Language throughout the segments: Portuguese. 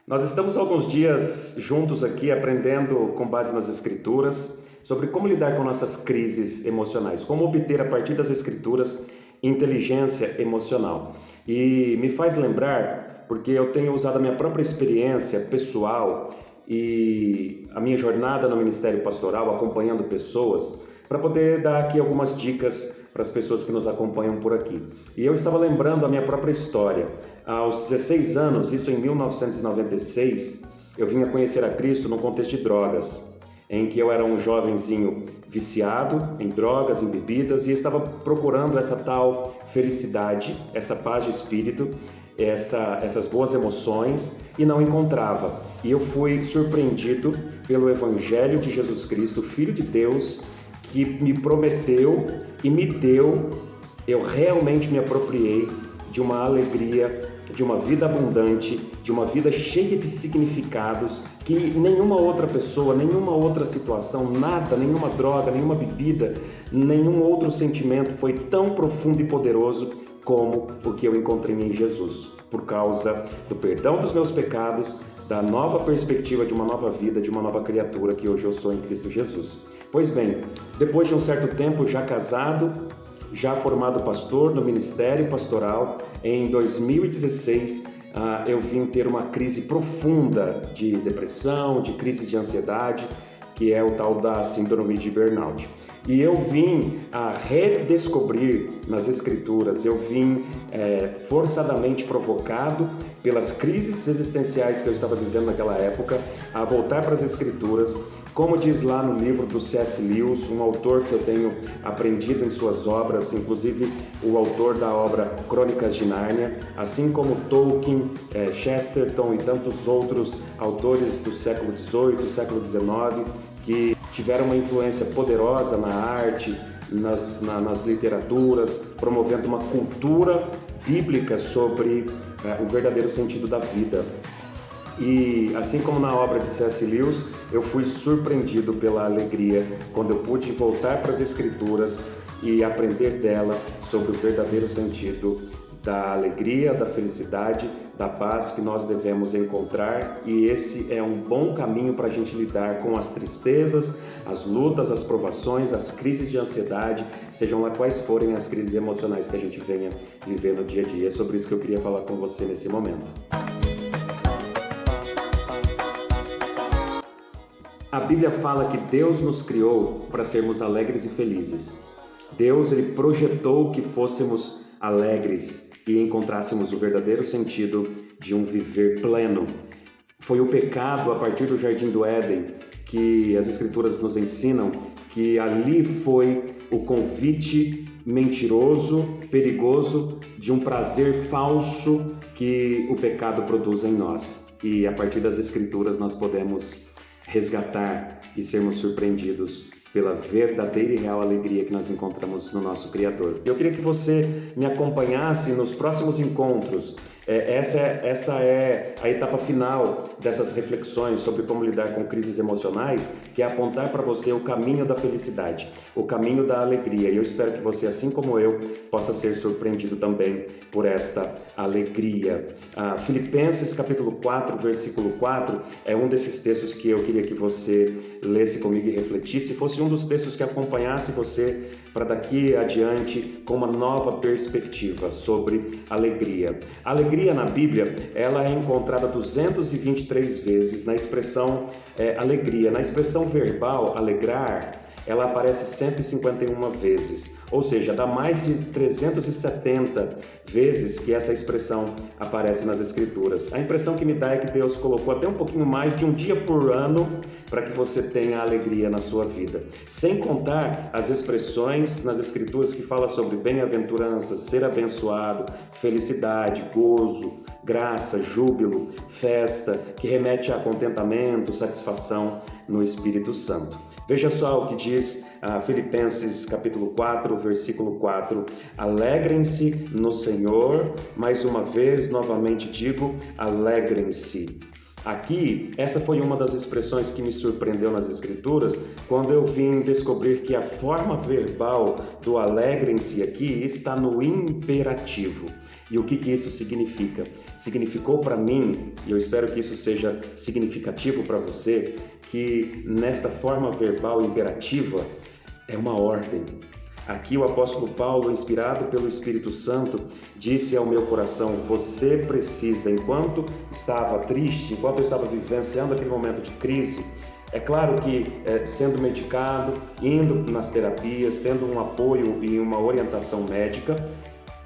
Nós estamos há alguns dias juntos aqui aprendendo com base nas Escrituras sobre como lidar com nossas crises emocionais, como obter a partir das Escrituras inteligência emocional. E me faz lembrar, porque eu tenho usado a minha própria experiência pessoal e a minha jornada no ministério pastoral, acompanhando pessoas, para poder dar aqui algumas dicas para as pessoas que nos acompanham por aqui. E eu estava lembrando a minha própria história. Aos 16 anos, isso em 1996, eu vim a conhecer a Cristo no contexto de drogas, em que eu era um jovenzinho viciado em drogas, em bebidas, e estava procurando essa tal felicidade, essa paz de espírito, essas boas emoções, e não encontrava. E eu fui surpreendido pelo Evangelho de Jesus Cristo, Filho de Deus, que me prometeu e me deu. Eu realmente me apropriei de uma alegria, de uma vida abundante, de uma vida cheia de significados que nenhuma outra pessoa, nenhuma outra situação, nada, nenhuma droga, nenhuma bebida, nenhum outro sentimento foi tão profundo e poderoso como o que eu encontrei em Jesus, por causa do perdão dos meus pecados, da nova perspectiva de uma nova vida, de uma nova criatura que hoje eu sou em Cristo Jesus. Pois bem, depois de um certo tempo já casado, já formado pastor no ministério pastoral, em 2016 eu vim ter uma crise profunda de depressão, de crise de ansiedade, que é o tal da síndrome de burnout. E eu vim a redescobrir nas Escrituras, eu vim forçadamente provocado pelas crises existenciais que eu estava vivendo naquela época, a voltar para as Escrituras, como diz lá no livro do C.S. Lewis, um autor que eu tenho aprendido em suas obras, inclusive o autor da obra Crônicas de Nárnia, assim como Tolkien, Chesterton e tantos outros autores do século XVIII, século XIX, que tiveram uma influência poderosa na arte, nas literaturas, promovendo uma cultura bíblica sobre o verdadeiro sentido da vida. E assim como na obra de C.S. Lewis, eu fui surpreendido pela alegria quando eu pude voltar para as Escrituras e aprender dela sobre o verdadeiro sentido da alegria, da felicidade, da paz que nós devemos encontrar. E esse é um bom caminho para a gente lidar com as tristezas, as lutas, as provações, as crises de ansiedade, sejam lá quais forem as crises emocionais que a gente venha viver no dia a dia. É sobre isso que eu queria falar com você nesse momento. A Bíblia fala que Deus nos criou para sermos alegres e felizes. Deus, ele projetou que fôssemos alegres e encontrássemos o verdadeiro sentido de um viver pleno. Foi o pecado a partir do Jardim do Éden que as Escrituras nos ensinam que ali foi o convite mentiroso, perigoso de um prazer falso que o pecado produz em nós. E a partir das Escrituras nós podemos resgatar e sermos surpreendidos pela verdadeira e real alegria que nós encontramos no nosso Criador. Eu queria que você me acompanhasse nos próximos encontros. Essa é a etapa final dessas reflexões sobre como lidar com crises emocionais, que é apontar para você o caminho da felicidade, o caminho da alegria. E eu espero que você, assim como eu, possa ser surpreendido também por esta alegria. Filipenses capítulo 4, versículo 4, é um desses textos que eu queria que você lesse comigo e refletisse, fosse um dos textos que acompanhasse você para daqui adiante com uma nova perspectiva sobre alegria. A alegria na Bíblia, ela é encontrada 223 vezes na expressão alegria. Na expressão verbal, alegrar, ela aparece 151 vezes, ou seja, dá mais de 370 vezes que essa expressão aparece nas Escrituras. A impressão que me dá é que Deus colocou até um pouquinho mais de um dia por ano para que você tenha alegria na sua vida. Sem contar as expressões nas Escrituras que falam sobre bem-aventurança, ser abençoado, felicidade, gozo, graça, júbilo, festa, que remete a contentamento, satisfação no Espírito Santo. Veja só o que diz Filipenses capítulo 4, versículo 4. Alegrem-se no Senhor, mais uma vez, novamente digo, alegrem-se. Aqui, essa foi uma das expressões que me surpreendeu nas Escrituras, quando eu vim descobrir que a forma verbal do alegrem-se aqui está no imperativo. E o que isso significa? Significou para mim, e eu espero que isso seja significativo para você, que nesta forma verbal imperativa é uma ordem. Aqui o apóstolo Paulo, inspirado pelo Espírito Santo, disse ao meu coração: você precisa, enquanto estava triste, enquanto eu estava vivenciando aquele momento de crise, é claro que sendo medicado, indo nas terapias, tendo um apoio e uma orientação médica,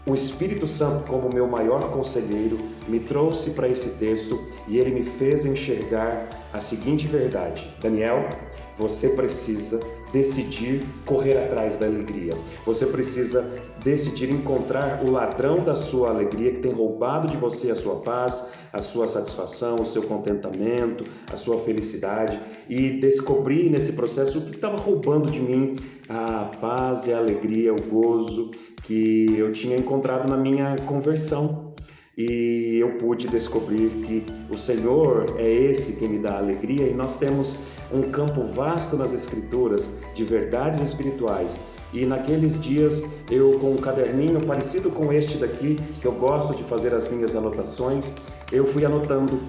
o Espírito Santo, como meu maior conselheiro, me trouxe para esse texto e ele me fez enxergar a seguinte verdade: Daniel, você precisa decidir correr atrás da alegria. Você precisa decidir encontrar o ladrão da sua alegria que tem roubado de você a sua paz, a sua satisfação, o seu contentamento, a sua felicidade e descobrir nesse processo o que estava roubando de mim a paz e a alegria, o gozo que eu tinha encontrado na minha conversão. E eu pude descobrir que o Senhor é esse que me dá alegria e nós temos um campo vasto nas Escrituras de verdades espirituais. E naqueles dias eu, com um caderninho parecido com este daqui, que eu gosto de fazer as minhas anotações, eu fui anotando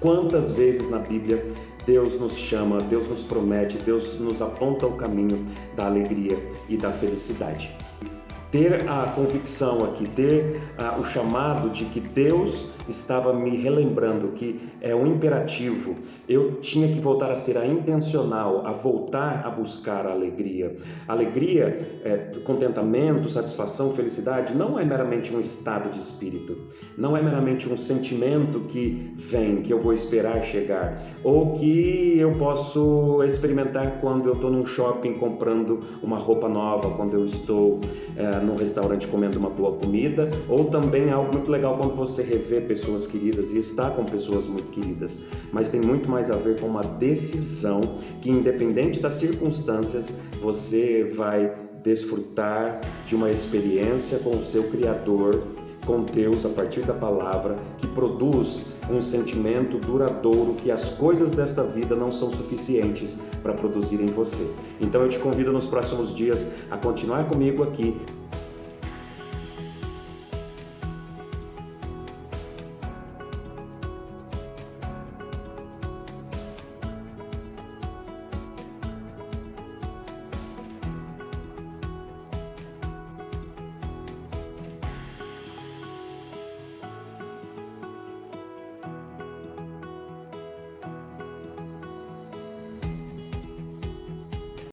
quantas vezes na Bíblia Deus nos chama, Deus nos promete, Deus nos aponta o caminho da alegria e da felicidade. Ter a convicção aqui, ter o chamado de que Deus estava me relembrando que é um imperativo, eu tinha que voltar a ser intencional, a voltar a buscar a alegria. Alegria, contentamento, satisfação, felicidade não é meramente um estado de espírito, não é meramente um sentimento que vem, que eu vou esperar chegar, ou que eu posso experimentar quando eu estou num shopping comprando uma roupa nova, quando eu estou num restaurante comendo uma boa comida, ou também algo muito legal quando você revê pessoas queridas e está com pessoas muito queridas, mas tem muito mais a ver com uma decisão que, independente das circunstâncias, você vai desfrutar de uma experiência com o seu Criador, com Deus, a partir da palavra, que produz um sentimento duradouro que as coisas desta vida não são suficientes para produzir em você. Então eu te convido nos próximos dias a continuar comigo aqui